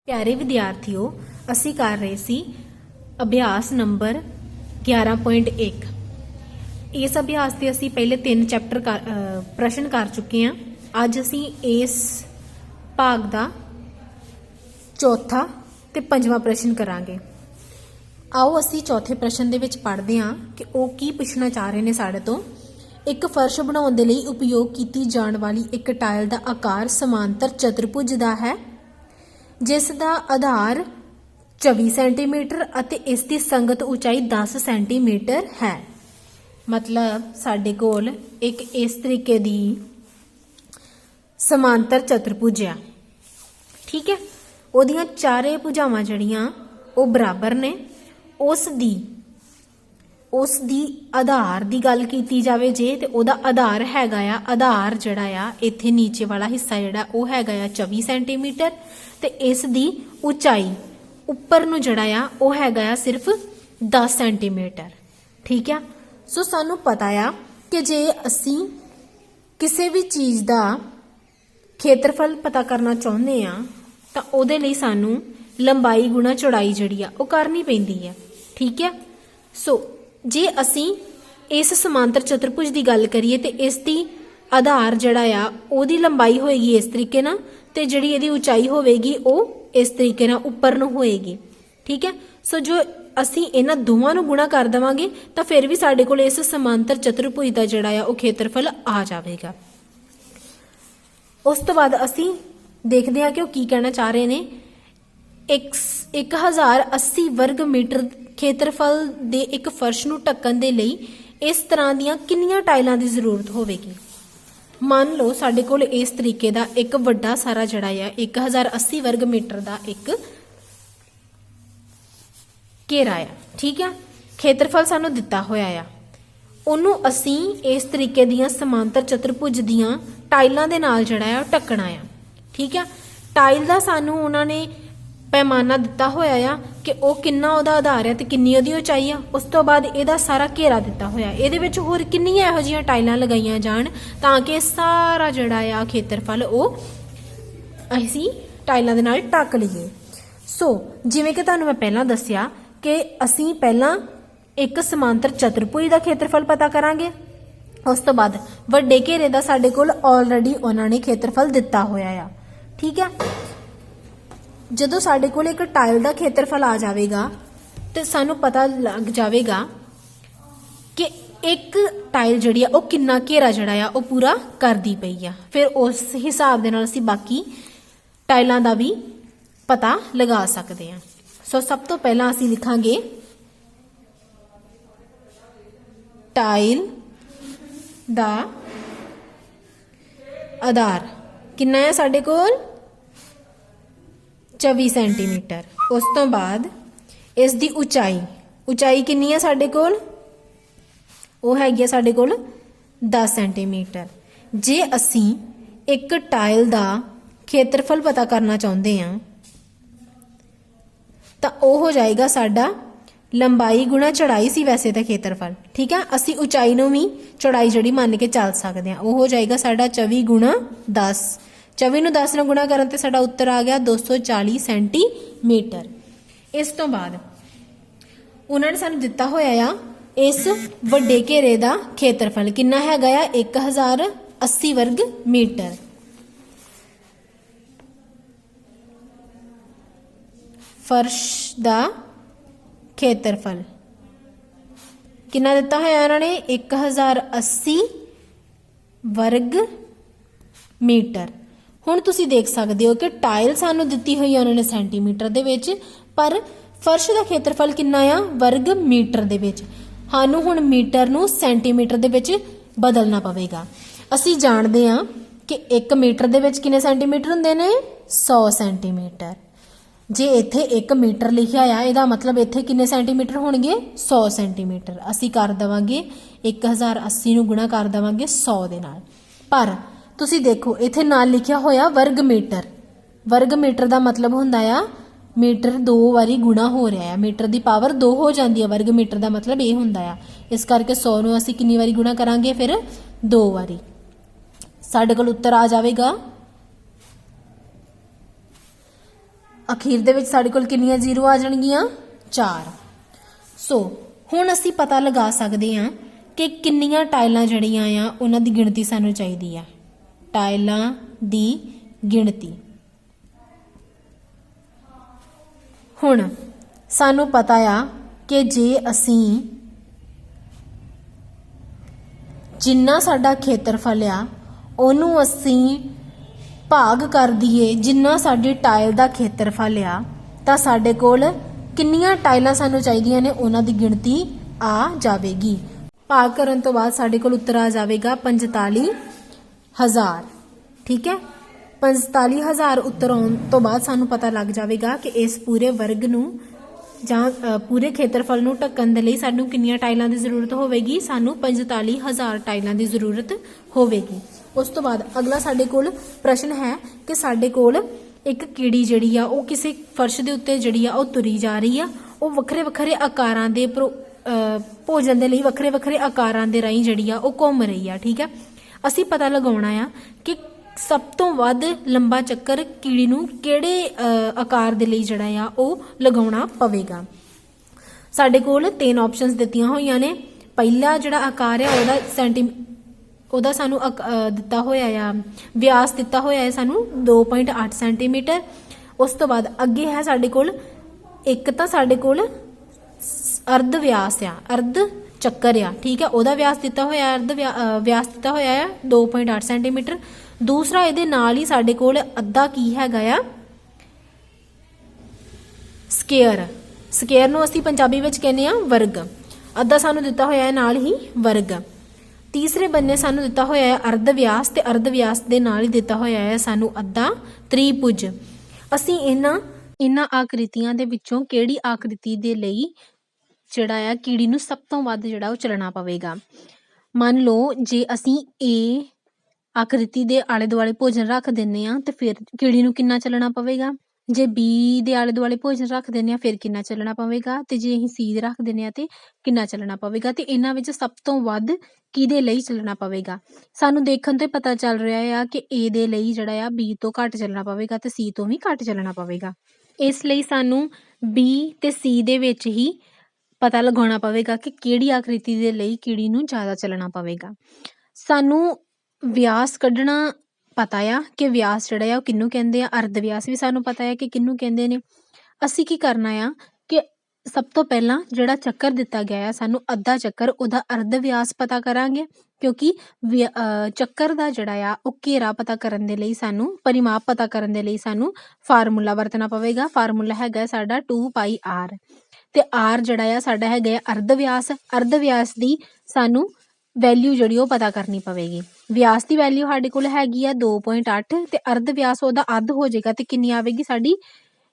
प्यारे विद्यार्थियों, असी कर रहे सी अभ्यास नंबर 11.1। इस अभ्यास से असी पहले 3 चैप्टर प्रश्न कर चुके हैं। अज असी इस भाग का चौथा ते 5वां प्रश्न करांगे। आओ असी चौथे प्रश्न दे विच पढ़दे हां कि वो की पुछना चाह रहे ने साडे तो। एक फर्श बनाउण दे लई उपयोग कीती जाण वाली एक टाइल का आकार समांतर चतुर्भुज दा है जिस दा आधार 24 सेंटीमीटर अते इस दी संगत ऊंचाई 10 सेंटीमीटर है। मतलब साडे कोल एक इस तरीके दी समांतर चतुर्भुज है, ठीक है। ओदियां चारे भुजावां जड़ियां वो बराबर ने। उस दी आधार की गल की जाए जे तो वह आधार हैगा आ, आधार जड़ा आ इत्थे नीचे वाला हिस्सा जड़ा वो हैगा आ 24 सेंटीमीटर ते इस दी ऊंचाई उपर नूं जड़ा आ वो हैगा आ सिर्फ 10 सेंटीमीटर, ठीक है। सो सानू पता आ कि जे असी किसी भी चीज़ का खेत्रफल पता करना चाहुंदे आ तां उहदे लई सानू लंबाई गुणा चौड़ाई जड़ी आ वो करनी पैंदी है, ठीक है। सो जे असी इस समांतर चतुर्भुज की गल करिए तो इसकी आधार जड़ा आ ओदी लंबाई होएगी इस तरीके ना ते जिहड़ी इहदी ऊंचाई होएगी वो इस तरीके ना उपर नूं होएगी, ठीक है। सो जो असी इन्हां दोवां नूं गुणा कर देवांगे तो फिर भी साडे कोल इस समांतर चतुर्भुज का जड़ा आ वो खेत्रफल आ जाएगा। उस तो बाद असी देखते हैं कि वो की कहना चाह रहे हैं। 1080 वर्ग मीटर खेत्रफल दे एक फर्श नूं ढकण दे लई इस तरह दीयां किन्नियां टाइलां दी जरूरत होवेगी। मान लो साडे कोल इस तरीके दा एक वड्डा सारा जड़ा है 1080 वर्ग मीटर दा एक घेरा है, ठीक है। खेत्रफल सानू दिता होया आ, ओनू असी इस तरीके दियां समांतर चतुर्भुज दियां टाइलां दे नाल जड़ा है ढकना है, ठीक है। टाइल दा सानू उन्होंने पैमाना दिता होया आ कि वो किन्ना उहदा आधार है तो किन्नी उहदी ऊंचाई आ। उस तो बाद इहदा सारा घेरा दिता होया, इहदे विच होर किन्नियां इहो जिहियां टाइलां लगाईयां जाण तां कि सारा जिहड़ा आ खेत्रफल वो असीं टाइलां दे नाल ढक लईए। सो जिवें कि तुहानूं मैं पहलां दस्सिया कि असीं पहलां एक समांतर चतुर्भुज का खेत्रफल पता करांगे। उस तो बाद वड्डे घेरे दा साडे कोल ऑलरेडी उन्हां ने खेत्रफल दिता होया आ, ठीक है। जदों साडे कोल एक टाइल का खेत्रफल आ जाएगा तो सानू पता लग जाएगा कि एक टाइल जड़ी है वो किन्ना घेरा जड़ा है वो पूरा करदी पई आ। फिर उस हिसाब दे नाल असीं बाकी टाइलां दा भी पता लगा सकते हैं। सो सब तो पहला असीं लिखांगे टाइल दा आधार किन्ना है साडे कोल 24 सेंटीमीटर। उस तो बाद इसकी ऊंचाई कितनी है साडे कोल वो हैगी साडे कोल 10 सेंटीमीटर। जे असी एक टाइल का खेत्रफल पता करना चाहते हैं तो वो हो जाएगा साडा लंबाई गुणा चौड़ाई सी वैसे तो खेत्रफल, ठीक है। असी ऊंचाई नूं भी चौड़ाई जड़ी मान के चल सकते हैं। वो हो जाएगा साडा 24 गुणा 10। 24 नूं 10 नाल गुणा करन ते साडा उत्तर आ गया 240 सेंटीमीटर। इस तो बाद उन्होंने सानू दिता होया आ इस वड्डे घेरे का खेत्रफल किन्ना हैगा आ 1080 वर्ग मीटर। फर्श का खेत्रफल किन्ना दिता होया उन्होंने 1080 वर्ग मीटर। हुण तुसीं देख सकते हो कि टाइल सानू दिती हुई उन्होंने सेंटीमीटर दे विच, पर फर्श का खेत्रफल किन्ना आ वर्ग मीटर दे विच। सानू हुण मीटर नूं सेंटीमीटर दे विच बदलना पवेगा। असीं जाणदे हां कि 1 मीटर दे विच किन्ने सेंटीमीटर हुंदे ने 100 सेंटीमीटर। जे इत्थे 1 मीटर लिखिया आ इहदा मतलब इत्थे किन्ने सेंटीमीटर होणगे 100 सेंटीमीटर। असीं कर देवांगे 1080 नूं गुणा कर देवांगे 100 दे नाल। पर तुसी देखो इत्थे नाल लिखिया होया वर्ग मीटर। वर्ग मीटर का मतलब हुंदा आ मीटर 2 वारी गुणा हो रहा है, मीटर की पावर 2 हो जाती है। वर्ग मीटर का मतलब ये हुंदा आ। इस करके 100 नूं असीं कितनी वारी गुणा करांगे फिर 2 वारी। साडे कोल उत्तर आ जाएगा ਅਖੀਰ ਦੇ ਵਿੱਚ ਸਾਡੇ ਕੋਲ ਕਿੰਨੀਆਂ ਜ਼ੀਰੋ ਆ ਜਾਣਗੀਆਂ 4। ਸੋ ਹੁਣ ਅਸੀਂ ਪਤਾ ਲਗਾ ਸਕਦੇ ਹਾਂ ਕਿ ਕਿੰਨੀਆਂ ਟਾਈਲਾਂ ਜਿਹੜੀਆਂ ਆ ਉਹਨਾਂ ਦੀ ਗਿਣਤੀ ਸਾਨੂੰ ਚਾਹੀਦੀ ਆ। ਟਾਈਲਾਂ ਦੀ ਗਿਣਤੀ ਹੁਣ ਸਾਨੂੰ ਪਤਾ ਆ ਕਿ ਜੇ ਅਸੀਂ ਜਿੰਨਾ ਸਾਡਾ ਖੇਤਰਫਲ ਆ ਉਹਨੂੰ ਅਸੀਂ ਭਾਗ ਕਰ ਦਈਏ ਜਿੰਨਾ ਸਾਡੀ ਟਾਈਲ ਦਾ ਖੇਤਰਫਲ ਆ, ਤਾਂ ਸਾਡੇ ਕੋਲ ਕਿੰਨੀਆਂ ਟਾਈਲਾਂ ਸਾਨੂੰ ਚਾਹੀਦੀਆਂ ਨੇ ਉਹਨਾਂ ਦੀ ਗਿਣਤੀ ਆ ਜਾਵੇਗੀ। ਭਾਗ ਕਰਨ ਤੋਂ ਬਾਅਦ ਸਾਡੇ ਕੋਲ ਉੱਤਰ ਆ ਜਾਵੇਗਾ 45,000। ਠੀਕ ਹੈ, 45,000 ਉੱਤਰ ਆਉਣ ਤੋਂ ਬਾਅਦ ਸਾਨੂੰ ਪਤਾ ਲੱਗ ਜਾਵੇਗਾ ਕਿ ਇਸ ਪੂਰੇ ਵਰਗ ਨੂੰ ਜਾਂ ਪੂਰੇ ਖੇਤਰਫਲ ਨੂੰ ਢੱਕਣ ਦੇ ਲਈ ਸਾਨੂੰ ਕਿੰਨੀਆਂ ਟਾਈਲਾਂ ਦੀ ਜ਼ਰੂਰਤ ਹੋਵੇਗੀ। ਸਾਨੂੰ 45,000 ਟਾਈਲਾਂ ਦੀ ਜ਼ਰੂਰਤ ਹੋਵੇਗੀ। ਉਸ ਤੋਂ ਬਾਅਦ ਅਗਲਾ ਸਾਡੇ ਕੋਲ ਪ੍ਰਸ਼ਨ ਹੈ ਕਿ ਸਾਡੇ ਕੋਲ ਇੱਕ ਕੀੜੀ ਜਿਹੜੀ ਆ ਉਹ ਕਿਸੇ ਫਰਸ਼ ਦੇ ਉੱਤੇ ਜਿਹੜੀ ਆ ਉਹ ਤੁਰੀ ਜਾ ਰਹੀ ਆ। ਉਹ ਵੱਖਰੇ ਵੱਖਰੇ ਆਕਾਰਾਂ ਦੇ ਭੋਜਨ ਦੇ ਲਈ ਵੱਖਰੇ ਵੱਖਰੇ ਆਕਾਰਾਂ ਦੇ ਰਾਹੀਂ ਜਿਹੜੀ ਆ ਉਹ ਘੁੰਮ ਰਹੀ ਆ। ਠੀਕ ਹੈ, ਅਸੀਂ ਪਤਾ ਲਗਾਉਣਾ ਆ ਕਿ ਸਭ ਤੋਂ ਵੱਧ ਲੰਬਾ ਚੱਕਰ ਕੀੜੀ ਨੂੰ ਕਿਹੜੇ ਆਕਾਰ ਦੇ ਲਈ ਜਿਹੜਾ ਆ ਉਹ ਲਗਾਉਣਾ ਪਵੇਗਾ। ਸਾਡੇ ਕੋਲ 3 ਆਪਸ਼ਨਸ ਦਿੱਤੀਆਂ ਹੋਈਆਂ ਨੇ। ਪਹਿਲਾ ਜਿਹੜਾ ਆਕਾਰ ਆ ਉਹਦਾ ਸਾਨੂੰ ਦਿੱਤਾ ਹੋਇਆ ਆ ਵਿਆਸ ਦਿੱਤਾ ਹੋਇਆ ਹੈ ਸਾਨੂੰ 2.8 ਸੈਂਟੀਮੀਟਰ। ਉਸ ਤੋਂ ਬਾਅਦ ਅੱਗੇ ਹੈ ਸਾਡੇ ਕੋਲ ਇੱਕ ਤਾਂ ਸਾਡੇ ਕੋਲ ਅਰਧ ਵਿਆਸ ਆ, ਅਰਧ ਚੱਕਰ ਆ। ਠੀਕ ਹੈ, ਉਹਦਾ ਵਿਆਸ ਦਿੱਤਾ ਹੋਇਆ ਅਰਧ ਵਿਆਸ ਦਿੱਤਾ ਹੋਇਆ ਆ 2.8 ਸੈਂਟੀਮੀਟਰ। ਦੂਸਰਾ ਇਹਦੇ ਨਾਲ ਹੀ ਸਾਡੇ ਕੋਲ ਅੱਧਾ ਕੀ ਹੈਗਾ ਆ ਸਕੁਅਰ। ਸਕੁਅਰ ਨੂੰ ਅਸੀਂ ਪੰਜਾਬੀ ਵਿੱਚ ਕਹਿੰਦੇ ਆ ਵਰਗ। ਅੱਧਾ ਸਾਨੂੰ ਦਿੱਤਾ ਹੋਇਆ ਹੈ ਨਾਲ ਹੀ ਵਰਗ। ਤੀਸਰੇ ਬੰਨੇ ਸਾਨੂੰ ਦਿੱਤਾ ਹੋਇਆ ਹੈ ਅਰਧ ਵਿਆਸ ਤੇ ਅਰਧ ਵਿਆਸ ਦੇ ਨਾਲ ਹੀ ਦਿੱਤਾ ਹੋਇਆ ਹੈ ਸਾਨੂੰ ਅੱਧਾ ਤ੍ਰਿਭੁਜ। ਅਸੀਂ ਇਹਨਾਂ ਆਕ੍ਰਿਤੀਆਂ ਦੇ ਵਿੱਚੋਂ ਕਿਹੜੀ ਆਕ੍ਰਿਤੀ ਦੇ ਲਈ ਜਿਹੜਾ ਆ ਕੀੜੀ ਨੂੰ ਸਭ ਤੋਂ ਵੱਧ ਜਿਹੜਾ ਉਹ ਚੱਲਣਾ ਪਵੇਗਾ। ਮੰਨ ਲਓ ਜੇ ਅਸੀਂ A ਆਕ੍ਰਿਤੀ ਦੇ ਆਲੇ ਦੁਆਲੇ ਭੋਜਨ ਰੱਖ ਦਿੰਨੇ ਆ ਤੇ ਫਿਰ ਕੀੜੀ ਨੂੰ ਕਿੰਨਾ ਚੱਲਣਾ ਪਵੇਗਾ। ਜੇ B ਦੇ ਆਲੇ ਦੁਆਲੇ ਭੋਜਨ ਰੱਖ ਦਿੰਨੇ ਆ ਫਿਰ ਕਿੰਨਾ ਚੱਲਣਾ ਪਵੇਗਾ, ਤੇ ਜੇ ਅਸੀਂ C ਦੇ ਰੱਖ ਦਿੰਨੇ ਆ ਤੇ ਕਿੰਨਾ ਚੱਲਣਾ ਪਵੇਗਾ। ਤੇ ਇਹਨਾਂ ਵਿੱਚ ਸਭ ਤੋਂ ਵੱਧ ਕਿਹਦੇ ਲਈ ਚੱਲਣਾ ਪਵੇਗਾ। ਸਾਨੂੰ ਦੇਖਣ ਤੋਂ ਪਤਾ ਚੱਲ ਰਿਹਾ ਆ ਕਿ A ਦੇ ਲਈ ਜਿਹੜਾ ਆ B ਤੋਂ ਘੱਟ ਚੱਲਣਾ ਪਵੇਗਾ ਤੇ C ਤੋਂ ਵੀ ਘੱਟ ਚੱਲਣਾ ਪਵੇਗਾ। ਇਸ ਲਈ ਸਾਨੂੰ B ਤੇ C ਦੇ ਵਿੱਚ ਹੀ ਪਤਾ ਲਗਾਉਣਾ ਪਵੇਗਾ ਕਿ ਕਿਹੜੀ ਆਕ੍ਰਿਤੀ ਦੇ ਲਈ ਕੀੜੀ ਨੂੰ ਜ਼ਿਆਦਾ ਚੱਲਣਾ ਪਵੇਗਾ। ਸਾਨੂੰ ਵਿਆਸ ਕੱਢਣਾ ਪਤਾ ਆ ਕਿ ਵਿਆਸ ਜਿਹੜਾ ਆ ਉਹ ਕਿਹਨੂੰ ਕਹਿੰਦੇ ਆ। ਅਰਧ ਵਿਆਸ ਵੀ ਸਾਨੂੰ ਪਤਾ ਆ ਕਿ ਕਿਹਨੂੰ ਕਹਿੰਦੇ ਨੇ। ਅਸੀਂ ਕੀ ਕਰਨਾ ਆ ਕਿ ਸਭ ਤੋਂ ਪਹਿਲਾਂ ਜਿਹੜਾ ਚੱਕਰ ਦਿੱਤਾ ਗਿਆ ਆ ਸਾਨੂੰ ਅੱਧਾ ਚੱਕਰ ਉਹਦਾ ਅਰਧ ਵਿਆਸ ਪਤਾ ਕਰਾਂਗੇ, ਕਿਉਂਕਿ ਚੱਕਰ ਦਾ ਜਿਹੜਾ ਆ ਉਹ ਘੇਰਾ ਪਤਾ ਕਰਨ ਦੇ ਲਈ ਸਾਨੂੰ ਪਰਿਮਾਪ ਪਤਾ ਕਰਨ ਦੇ ਲਈ ਸਾਨੂੰ ਫਾਰਮੂਲਾ ਵਰਤਣਾ ਪਵੇਗਾ। ਫਾਰਮੂਲਾ ਹੈਗਾ ਸਾਡਾ 2πr ਤੇ r ਜਿਹੜਾ ਆ ਸਾਡਾ ਹੈਗਾ ਅਰਧ ਵਿਆਸ। ਅਰਧ ਵਿਆਸ ਦੀ ਸਾਨੂੰ ਵੈਲਿਊ ਜਿਹੜੀ ਉਹ ਪਤਾ ਕਰਨੀ ਪਵੇਗੀ। ਵਿਆਸ ਦੀ ਵੈਲਿਊ ਸਾਡੇ ਕੋਲ ਹੈਗੀ ਆ 2.8 ਤੇ ਅਰਧ ਵਿਆਸ ਉਹਦਾ ਅੱਧ ਹੋ ਜਾਏਗਾ ਤੇ ਕਿੰਨੀ ਆਵੇਗੀ ਸਾਡੀ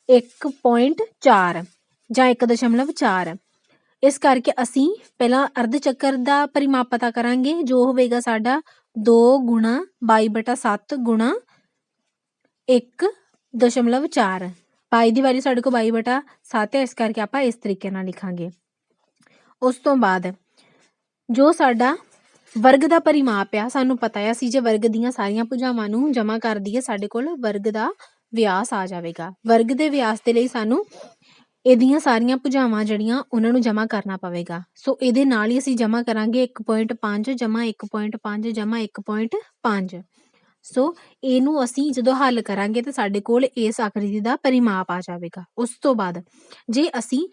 1.4 ਜਾਂ 1.4। ਇਸ ਕਰਕੇ ਅਸੀਂ ਪਹਿਲਾਂ ਅਰਧ ਚੱਕਰ ਦਾ ਪਰਿਮਾਪ ਪਤਾ ਕਰਾਂਗੇ ਜੋ ਹੋਵੇਗਾ ਸਾਡਾ 2 ਗੁਣਾ 22/7 ਗੁਣਾ 1.4। ਪਾਈ ਦੀ ਵੈਲਿਊ ਸਾਡੇ ਕੋਲ 22/7 ਹੈ, ਇਸ ਕਰਕੇ ਆਪਾਂ ਇਸ ਤਰੀਕੇ ਨਾਲ ਲਿਖਾਂਗੇ। ਉਸ ਤੋਂ ਬਾਅਦ ਜੋ ਸਾਡਾ ਵਰਗ ਦਾ ਪਰਿਮਾਪ ਆ ਸਾਨੂੰ ਪਤਾ ਆ ਅਸੀਂ ਜੇ ਵਰਗ ਦੀਆਂ ਸਾਰੀਆਂ ਭੁਜਾਵਾਂ ਨੂੰ ਜਮ੍ਹਾਂ ਕਰ ਦਈਏ ਸਾਡੇ ਕੋਲ ਵਰਗ ਦਾ ਵਿਆਸ ਆ ਜਾਵੇਗਾ। ਵਰਗ ਦੇ ਵਿਆਸ ਦੇ ਲਈ ਸਾਨੂੰ ਇਹਦੀਆਂ ਸਾਰੀਆਂ ਭੁਜਾਵਾਂ ਜਿਹੜੀਆਂ ਉਹਨਾਂ ਨੂੰ ਜਮ੍ਹਾਂ ਕਰਨਾ ਪਵੇਗਾ। ਸੋ ਇਹਦੇ ਨਾਲ ਹੀ ਅਸੀਂ ਜਮ੍ਹਾਂ ਕਰਾਂਗੇ 1.5 ਜਮ੍ਹਾਂ 1.5 ਜਮ੍ਹਾਂ 1.5। ਸੋ ਇਹਨੂੰ ਅਸੀਂ ਜਦੋਂ ਹੱਲ ਕਰਾਂਗੇ ਤਾਂ ਸਾਡੇ ਕੋਲ ਇਸ ਆਕ੍ਰਿਤੀ ਦਾ ਪਰਿਮਾਪ ਆ ਜਾਵੇਗਾ। ਉਸ ਤੋਂ ਬਾਅਦ ਜੇ ਅਸੀਂ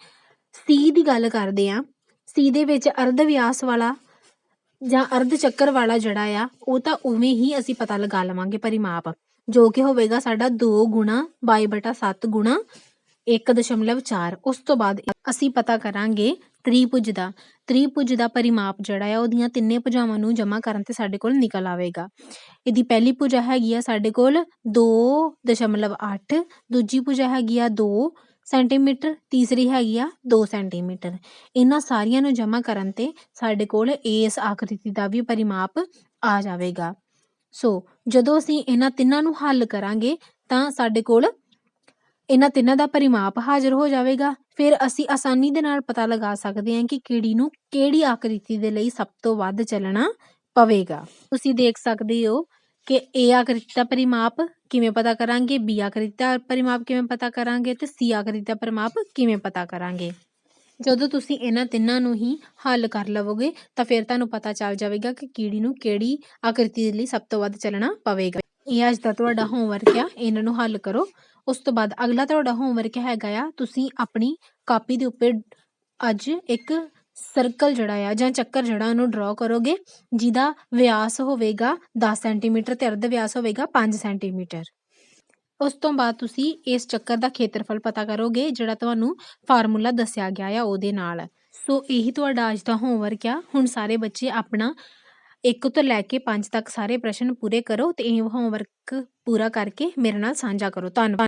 C ਦੀ ਗੱਲ ਕਰਦੇ ਹਾਂ, C ਦੇ ਵਿੱਚ ਅਰਧ ਵਿਆਸ ਵਾਲਾ ਜਾਂ ਅਰਧ ਚੱਕਰ ਵਾਲਾ ਜਿਹੜਾ ਆ ਉਹ ਤਾਂ ਉਵੇਂ ਹੀ ਅਸੀਂ ਪਤਾ ਲਗਾ ਲਵਾਂਗੇ ਪਰਿਮਾਪ, ਜੋ ਕਿ ਹੋਵੇਗਾ ਸਾਡਾ 2 ਗੁਣਾ 22/7 ਗੁਣਾ 1.4। ਉਸ ਤੋਂ ਬਾਅਦ ਅਸੀਂ ਪਤਾ ਕਰਾਂਗੇ ਤ੍ਰਿਭੁਜ ਦਾ। ਤ੍ਰਿਭੁਜ ਦਾ ਪਰਿਮਾਪ ਜਿਹੜਾ ਆ ਉਹਦੀਆਂ ਤਿੰਨੇ ਭੁਜਾਵਾਂ ਨੂੰ ਜਮ੍ਹਾਂ ਕਰਨ ਤੇ ਸਾਡੇ ਕੋਲ ਨਿਕਲ ਆਵੇਗਾ। ਇਹਦੀ ਪਹਿਲੀ ਭੁਜਾ ਹੈਗੀ ਆ ਸਾਡੇ ਕੋਲ 2.8, ਦੂਜੀ ਭੁਜਾ ਹੈਗੀ ਆ 2 ਸੈਂਟੀਮੀਟਰ, ਤੀਸਰੀ ਹੈਗੀ ਆ 2 ਸੈਂਟੀਮੀਟਰ। ਇਹਨਾਂ ਸਾਰੀਆਂ ਨੂੰ ਜਮ੍ਹਾਂ ਕਰਨ ਤੇ ਸਾਡੇ ਕੋਲ ਇਸ ਆਕ੍ਰਿਤੀ ਦਾ ਵੀ ਪਰਿਮਾਪ ਆ ਜਾਵੇਗਾ। ਸੋ ਜਦੋਂ ਅਸੀਂ ਇਹਨਾਂ ਤਿੰਨਾਂ ਨੂੰ ਹੱਲ ਕਰਾਂਗੇ ਤਾਂ ਸਾਡੇ ਕੋਲ ਇਹਨਾਂ ਤਿੰਨਾਂ ਦਾ ਪਰਿਮਾਪ ਹਾਜ਼ਰ ਹੋ ਜਾਵੇਗਾ। ਫਿਰ ਅਸੀਂ ਆਸਾਨੀ ਦੇ ਨਾਲ ਪਤਾ ਲਗਾ ਸਕਦੇ ਹਾਂ ਕਿ ਕੀੜੀ ਨੂੰ ਕਿਹੜੀ ਆਕ੍ਰਿਤੀ ਦੇ ਲਈ ਸਭ ਤੋਂ ਵੱਧ ਚੱਲਣਾ ਪਵੇਗਾ। ਤੁਸੀਂ ਦੇਖ ਸਕਦੇ ਹੋ ਕਿ ਏ ਆਕ੍ਰਿਤੀ ਦਾ ਪਰਿਮਾਪ ਕਿਵੇਂ ਪਤਾ ਕਰਾਂਗੇ, ਬੀ ਆਕ੍ਰਿਤੀ ਦਾ ਪਰਿਮਾਪ ਕਿਵੇਂ ਪਤਾ ਕਰਾਂਗੇ ਤੇ ਸੀ ਆਕ੍ਰਿਤੀ ਦਾ ਪਰਿਮਾਪ ਕਿਵੇਂ ਪਤਾ ਕਰਾਂਗੇ। ਜਦੋਂ ਤੁਸੀਂ ਇਹਨਾਂ ਤਿੰਨਾਂ ਨੂੰ ਹੀ ਹੱਲ ਕਰ ਲਵੋਗੇ ਤਾਂ ਫਿਰ ਤੁਹਾਨੂੰ ਪਤਾ ਚੱਲ ਜਾਵੇਗਾ ਕਿ ਕੀੜੀ ਨੂੰ ਕਿਹੜੀ ਆਕ੍ਰਿਤੀ ਦੇ ਲਈ ਸਭ ਤੋਂ ਵੱਧ ਚੱਲਣਾ ਪਵੇਗਾ। ਇਹ ਅੱਜ ਦਾ ਤੁਹਾਡਾ ਹੋਮਵਰਕ ਆ, ਇਹਨਾਂ ਨੂੰ ਹੱਲ ਕਰੋ। ਉਸ ਤੋਂ ਬਾਅਦ ਅਗਲਾ ਤੁਹਾਡਾ ਹੋਮਵਰਕ ਹੈਗਾ ਆ, ਤੁਸੀਂ ਆਪਣੀ ਕਾਪੀ ਦੇ ਉੱਪਰ ਅੱਜ ਇੱਕ ਸਰਕਲ ਜਿਹੜਾ ਆ ਜਾਂ ਚੱਕਰ ਜਿਹੜਾ ਉਹਨੂੰ ਡਰਾ ਕਰੋਗੇ, ਜਿਹਦਾ ਵਿਆਸ ਹੋਵੇਗਾ 10 ਸੈਂਟੀਮੀਟਰ ਤੇ ਅਰਧ ਵਿਆਸ ਹੋਵੇਗਾ 5 ਸੈਂਟੀਮੀਟਰ। ਉਸ ਤੋਂ ਬਾਅਦ ਤੁਸੀਂ ਇਸ ਚੱਕਰ ਦਾ ਖੇਤਰਫਲ ਪਤਾ ਕਰੋਗੇ ਜਿਹੜਾ ਤੁਹਾਨੂੰ ਫਾਰਮੂਲਾ ਦੱਸਿਆ ਗਿਆ ਆ ਉਹਦੇ ਨਾਲ। ਸੋ ਇਹੀ ਤੁਹਾਡਾ ਅੱਜ ਦਾ ਹੋਮਵਰਕ ਆ। ਹੁਣ ਸਾਰੇ ਬੱਚੇ ਆਪਣਾ 1 ਤੋਂ ਲੈ ਕੇ 5 ਤੱਕ ਸਾਰੇ ਪ੍ਰਸ਼ਨ ਪੂਰੇ ਕਰੋ ਤੇ ਇਹ ਹੋਮਵਰਕ ਪੂਰਾ ਕਰਕੇ ਮੇਰੇ ਨਾਲ ਸਾਂਝਾ ਕਰੋ। ਧੰਨਵਾਦ।